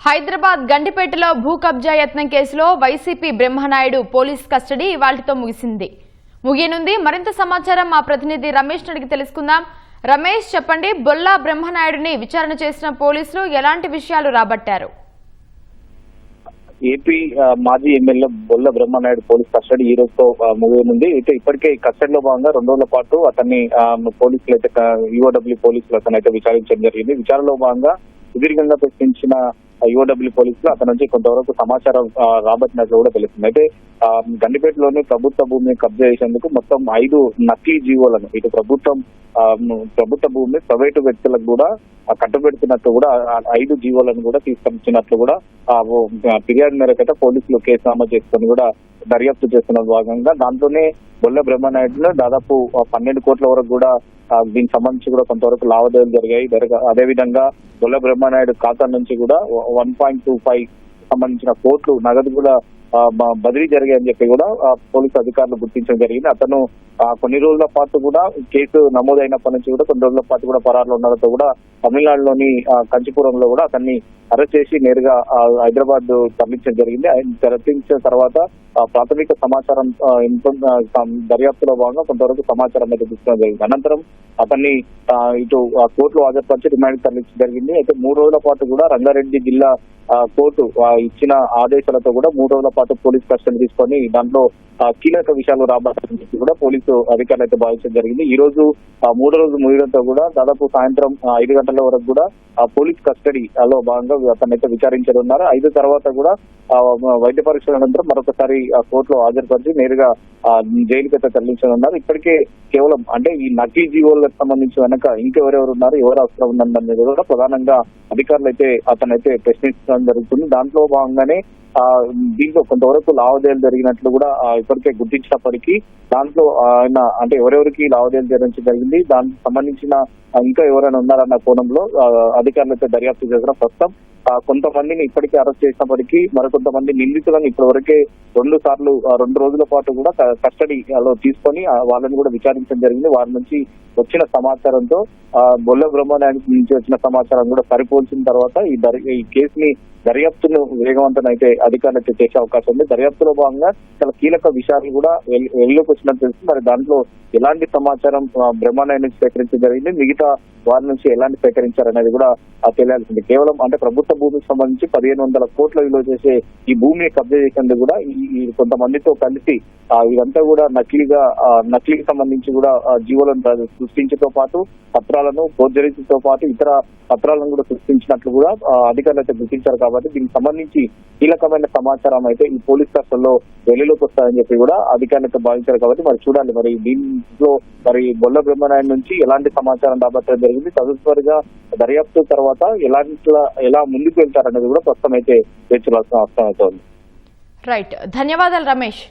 హైదరాబాద్ గండిపేటలో భూ కబ్జా యత్నం కేసులో వైసీపీ బ్రహ్మనాయుడు పోలీస్ కస్టడీ ఇవాల్టితో ముగియనుంది. మరింత సమాచారం మా ప్రతినిధి రమేష్ అడిగి తెలుసుకుందాం. రమేష్, చెప్పండి, బొల్లా బ్రహ్మనాయుడిని విచారణ చేసిన పోలీసులు ఎలాంటి విషయాలు రాబట్టారు? ఏపీ మాజీ MLA Bolla Brahmanaidu police custody ఈ రోజుతో ముగియనుంది. అయితే ఇప్పటికే కస్టడీలో భాగంగా 2 రోజుల పాటు అతన్ని పోలీసులు అయితే యుఓడబ్ల్యూ పోలీసులు అతనైతే విచారించడం జరిగింది. విచారణలో భాగంగా సుదీర్ఘంగా ప్రశ్నించిన యుఓడబ్ల్యూ పోలీసులు అతని నుంచి కొంతవరకు సమాచారం రాబట్టినట్లు కూడా తెలుస్తుంది. అయితే గండిపేటలోని ప్రభుత్వ భూమిని కబ్జా చేసేందుకు మొత్తం 5 నకిలీ జీవోలను ఇటు ప్రభుత్వ భూమిని ప్రైవేటు వ్యక్తులకు కూడా కట్టుబెడుతున్నట్లు కూడా 5 జీవోలను కూడా తీసుకొచ్చినట్లు కూడా ఫిర్యాదు మేరకు అయితే పోలీసులు కేసు నమోదు చేసుకుని కూడా దర్యాప్తు చేస్తున్న భాగంగా దాంట్లోనే బొల్ల బ్రహ్మనాయుడును దాదాపు 12 కోట్ల వరకు కూడా దీనికి సంబంధించి కూడా కొంతవరకు లావాదేవీలు జరిగాయి. అదేవిధంగా బొల్ల బ్రహ్మనాయుడు ఖాతా నుంచి కూడా 1.25 సంబంధించిన కోట్లు నగదు కూడా బదిలీ జరిగాయని చెప్పి కూడా పోలీసు అధికారులు గుర్తించడం జరిగింది. అతను కొన్ని రోజుల పాటు కూడా కేసు నమోదైనప్పటి నుంచి కూడా కొన్ని రోజుల పాటు కూడా పరారులో ఉండడంతో కూడా తమిళనాడులోని కంచిపురంలో కూడా అతన్ని అరెస్ట్ చేసి నేరుగా హైదరాబాద్ తరలించడం జరిగింది. తరలించిన తర్వాత ప్రాథమిక సమాచారం దర్యాప్తులో భాగంగా కొంతవరకు సమాచారం అయితే తీసుకోవడం జరిగింది. అనంతరం అతన్ని ఇటు కోర్టులో హాజరుపరిచి రిమాండ్ తరలించడం జరిగింది. అయితే 3 రోజుల పాటు కూడా రంగారెడ్డి జిల్లా కోర్టు ఇచ్చిన ఆదేశాలతో కూడా 3 రోజుల పాటు పోలీస్ కస్టడీ తీసుకొని దాంట్లో కీలక విషయాలు రాబట్టాలని కూడా పోలీసు అధికారులు అయితే భావించడం జరిగింది. ఈ రోజు 3వ రోజు ముగియడంతో కూడా దాదాపు సాయంత్రం 5 గంటల వరకు కూడా పోలీస్ కస్టడీలో భాగంగా అతనైతే విచారించనున్నారు. 5 తర్వాత కూడా వైద్య పరీక్షల అనంతరం మరొకసారి కోర్టులో హాజరుపరిచి నేరుగా జైలుకి అయితే తరలించనున్నారు. ఇప్పటికే కేవలం అంటే ఈ నకిలీ జీవోలకు సంబంధించి వెనక ఇంకెవరెవరు ఉన్నారు, ఎవరు అవసరం ఉందన్నది కూడా ప్రధానంగా అధికారులు అయితే అతనైతే ప్రశ్నించడం జరుగుతుంది. దాంట్లో భాగంగానే దీంట్లో కొంతవరకు లావాదేవీలు జరిగినట్లు కూడా ఇప్పటికే గుర్తించినప్పటికీ దాంట్లో ఆయన అంటే ఎవరెవరికి లావాదేవీలు జరిగింది దానికి సంబంధించిన ఇంకా ఎవరైనా ఉన్నారన్న కోణంలో అధికారులు అయితే దర్యాప్తు చేసిన ప్రస్తుతం కొంతమందిని ఇప్పటికే అరెస్ట్ చేసినప్పటికీ మరికొంతమంది నిందితులను ఇప్పటివరకే 2 సార్లు 2 రోజుల పాటు కూడా కస్టడీలో తీసుకొని వాళ్ళని కూడా విచారించడం జరిగింది. వారి నుంచి వచ్చిన సమాచారంతో బొల్ల బ్రహ్మనాయుడు నుంచి వచ్చిన సమాచారం కూడా సరిపోల్చిన తర్వాత ఈ కేసుని దర్యాప్తును వేగవంతం అయితే అధికారులు అయితే చేసే అవకాశం ఉంది. దర్యాప్తులో భాగంగా చాలా కీలక విషయాలు కూడా వెలుగులోకి వచ్చినట్టు తెలుస్తుంది. మరి దాంట్లో ఎలాంటి సమాచారం బ్రహ్మనాయుడు నుంచి సేకరించడం జరిగింది, మిగతా వారి నుంచి ఎలాంటి సేకరించారనేది కూడా తెలియాల్సింది. కేవలం అంటే ప్రభుత్వ భూమికి సంబంధించి 1500 కోట్ల విలువ చేసే ఈ భూమిని కబ్జా చేసేందుకు కూడా ఈ కొంతమందితో కలిసి ఇదంతా కూడా నకిలీకి సంబంధించి కూడా జీవోలను సృష్టించతో పాటు పత్రాలను ఫోర్జరీతో పాటు ఇతర పత్రాలను కూడా సృష్టించినట్లు కూడా అధికారులు అయితే గుర్తించారు. కాబట్టి దీనికి సంబంధించి కీలకమైన సమాచారం అయితే ఈ పోలీస్ కస్టడీలో వెలుగులోకి వస్తాయని చెప్పి కూడా అధికారులు అయితే భావించారు. కాబట్టి మరి చూడాలి మరి దీంట్లో మరి బొల్ల బ్రహ్మనాయుడు నుంచి ఎలాంటి సమాచారం రాబట్టడం జరిగింది, తదుపరిగా దర్యాప్తు తర్వాత ఎలా ముందుకు వెళ్తారనేది కూడా ప్రస్తుతం అయితే వేచి చూడాల్సిన అవసరం అవుతుంది. రైట్, ధన్యవాదాలు రమేష్.